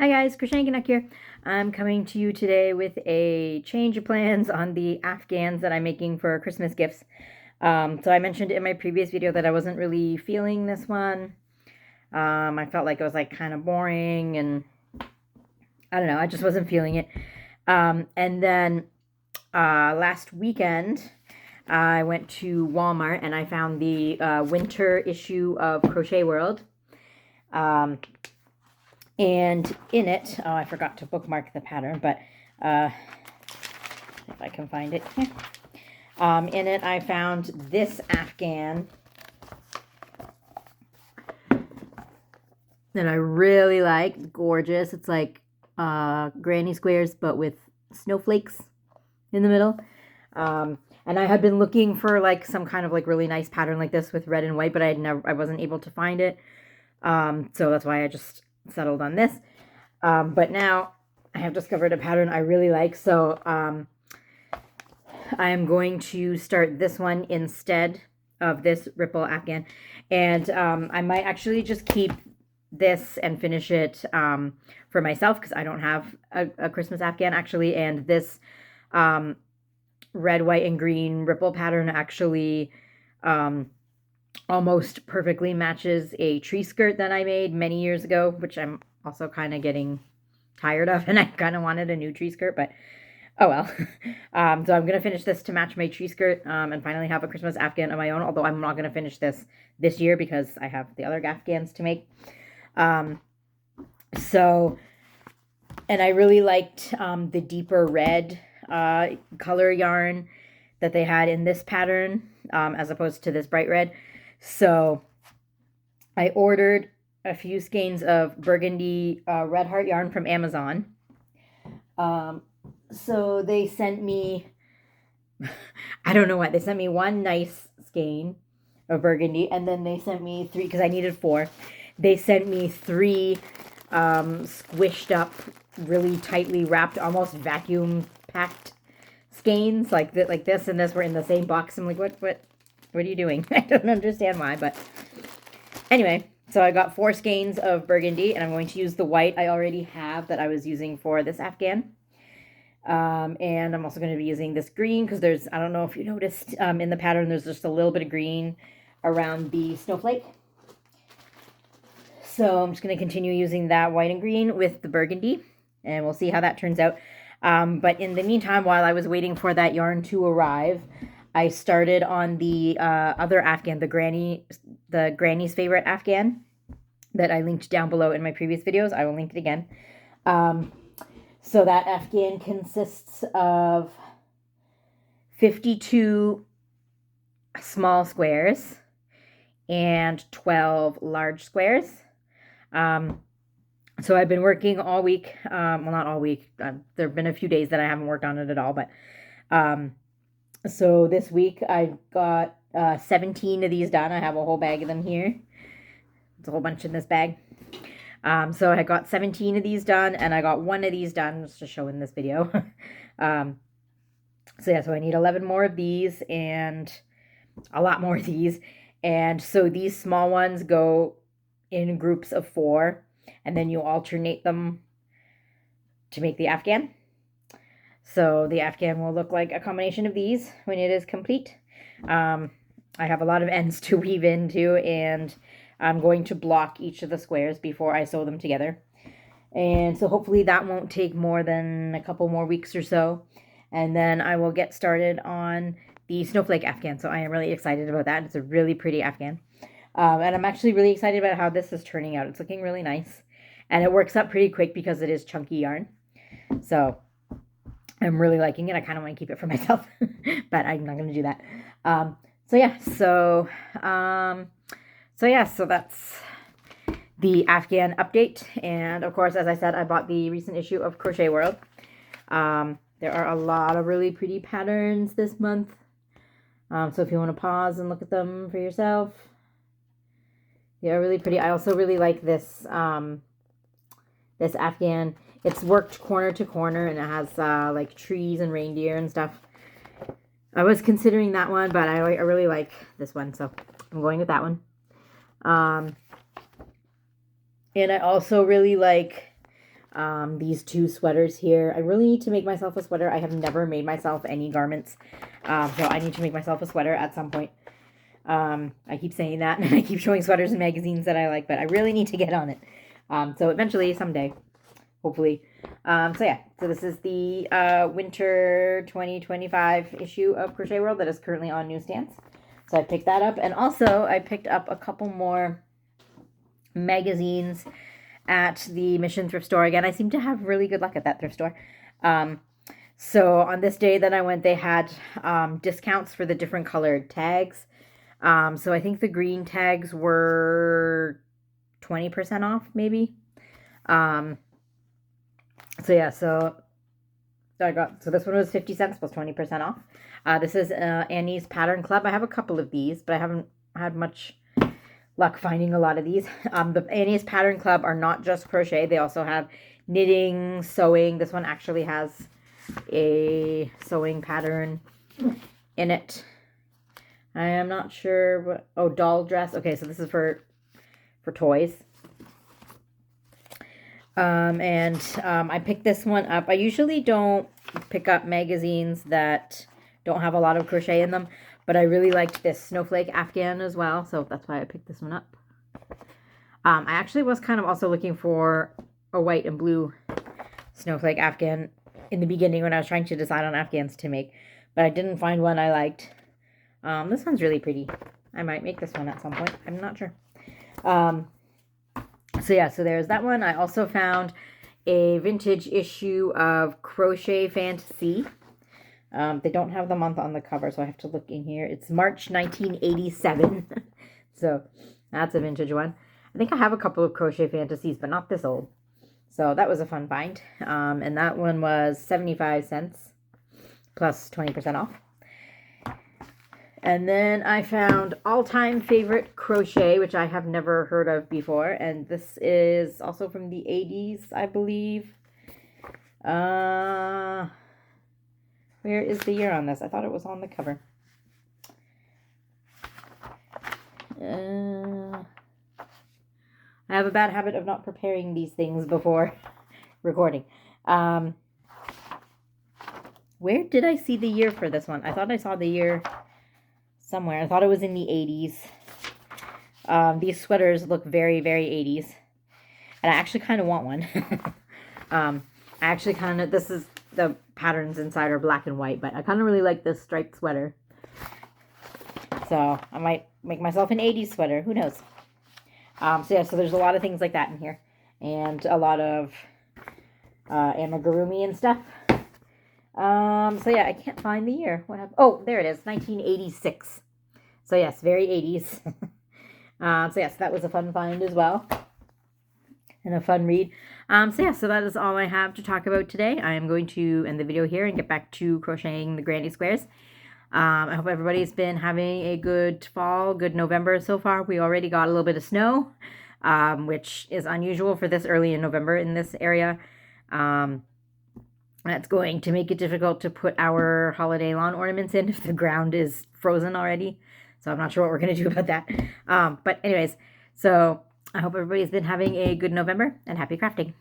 Hi guys, Krishankanak here. I'm coming to you today with a change of plans on the Afghans that I'm making for Christmas gifts. So I mentioned in my previous video that I wasn't really feeling this one. I felt like it was like kind of boring and I don't know, I just wasn't feeling it. And then last weekend I went to Walmart and I found the winter issue of Crochet World. And in it, oh, I forgot to bookmark the pattern, but if I can find it. In it, I found this Afghan that I really like. It's gorgeous. It's like granny squares, but with snowflakes in the middle. And I had been looking for like some kind of like really nice pattern like this with red and white, but I wasn't able to find it. So that's why I just settled on this. But now I have discovered a pattern I really like. So I am going to start this one instead of this Ripple Afghan. And I might actually just keep this and finish it for myself because I don't have a Christmas Afghan actually. And this red, white, and green Ripple pattern actually almost perfectly matches a tree skirt that I made many years ago, which I'm also kind of getting tired of, and I kind of wanted a new tree skirt, but oh well. So I'm going to finish this to match my tree skirt and finally have a Christmas Afghan of my own, although I'm not going to finish this year because I have the other Afghans to make. So, and I really liked the deeper red color yarn that they had in this pattern as opposed to this bright red. So I ordered a few skeins of burgundy red heart yarn from Amazon. So they sent me, I don't know what, they sent me one nice skein of burgundy, and then they sent me three, because I needed four. They sent me three squished up, really tightly wrapped, almost vacuum packed skeins like this and this were in the same box. I'm like, what are you doing? I don't understand why, but anyway, so I got 4 skeins of burgundy, and I'm going to use the white I already have that I was using for this Afghan. And I'm also going to be using this green because there's, I don't know if you noticed in the pattern, there's just a little bit of green around the snowflake. So I'm just going to continue using that white and green with the burgundy, and we'll see how that turns out. But in the meantime, while I was waiting for that yarn to arrive, I started on the other Afghan, the granny's favorite Afghan that I linked down below in my previous videos. I will link it again. So that Afghan consists of 52 small squares and 12 large squares. So I've been working all week. Well, not all week. There have been a few days that I haven't worked on it at all, but so this week I got 17 of these done. I have a whole bag of them here. It's a whole bunch in this bag. So I got 17 of these done, and I got one of these done just to show in this video. So yeah, so I need 11 more of these and a lot more of these. And so these small ones go in groups of 4, and then you alternate them to make the Afghan. So the Afghan will look like a combination of these when it is complete. I have a lot of ends to weave into, and I'm going to block each of the squares before I sew them together. And so hopefully that won't take more than a couple more weeks or so. And then I will get started on the snowflake Afghan. So I am really excited about that. It's a really pretty Afghan. And I'm actually really excited about how this is turning out. It's looking really nice. And it works up pretty quick because it is chunky yarn. So I'm really liking it. I kind of want to keep it for myself, but I'm not going to do that. So that's the Afghan update. And of course, as I said, I bought the recent issue of Crochet World. There are a lot of really pretty patterns this month. So if you want to pause and look at them for yourself, they are really pretty. I also really like this this Afghan. It's worked corner to corner, and it has like trees and reindeer and stuff. I was considering that one, but I really like this one, so I'm going with that one. And I also really like these two sweaters here. I really need to make myself a sweater. I have never made myself any garments. So I need to make myself a sweater at some point. I keep saying that, and I keep showing sweaters and magazines that I like, but I really need to get on it. So eventually, someday, hopefully. So yeah, so this is the winter 2025 issue of Crochet World that is currently on newsstands. So I picked that up, and also I picked up a couple more magazines at the Mission Thrift Store. Again, I seem to have really good luck at that thrift store. So on this day that I went, they had discounts for the different colored tags. So I think the green tags were 20% off, maybe. So yeah, so this one was 50 cents plus 20% off. This is Annie's Pattern Club. I have a couple of these, but I haven't had much luck finding a lot of these. The Annie's Pattern Club are not just crochet. They also have knitting, sewing. This one actually has a sewing pattern in it. I am not sure what... Oh, doll dress. Okay, so this is for toys. I picked this one up. I usually don't pick up magazines that don't have a lot of crochet in them, but I really liked this Snowflake Afghan as well, so that's why I picked this one up. I actually was kind of also looking for a white and blue Snowflake Afghan in the beginning when I was trying to decide on Afghans to make, but I didn't find one I liked. This one's really pretty. I might make this one at some point. I'm not sure. So yeah, so there's that one. I also found a vintage issue of Crochet Fantasy. They don't have the month on the cover, so I have to look in here. It's March 1987. So that's a vintage one. I think I have a couple of Crochet Fantasies, but not this old. So that was a fun find. And that one was 75 cents plus 20% off. And then I found all-time favorite crochet, which I have never heard of before. And this is also from the 80s, I believe. Where is the year on this? I thought it was on the cover. I have a bad habit of not preparing these things before recording. Where did I see the year for this one? I thought I saw the year somewhere. I thought it was in the 80s. These sweaters look very, very 80s. And I actually kind of want one. This is, the patterns inside are black and white, but I kind of really like this striped sweater. So I might make myself an 80s sweater. Who knows? So yeah, so there's a lot of things like that in here. And a lot of amigurumi and stuff. So yeah, I can't find the year. What happened? Oh, there it is, 1986. So yes, very 80s. So yes, that was a fun find as well. And a fun read. So yeah, so that is all I have to talk about today. I am going to end the video here and get back to crocheting the granny squares. I hope everybody's been having a good fall, good November so far. We already got a little bit of snow, which is unusual for this early in November in this area. That's going to make it difficult to put our holiday lawn ornaments in if the ground is frozen already. So I'm not sure what we're going to do about that. But anyways, so I hope everybody's been having a good November and happy crafting.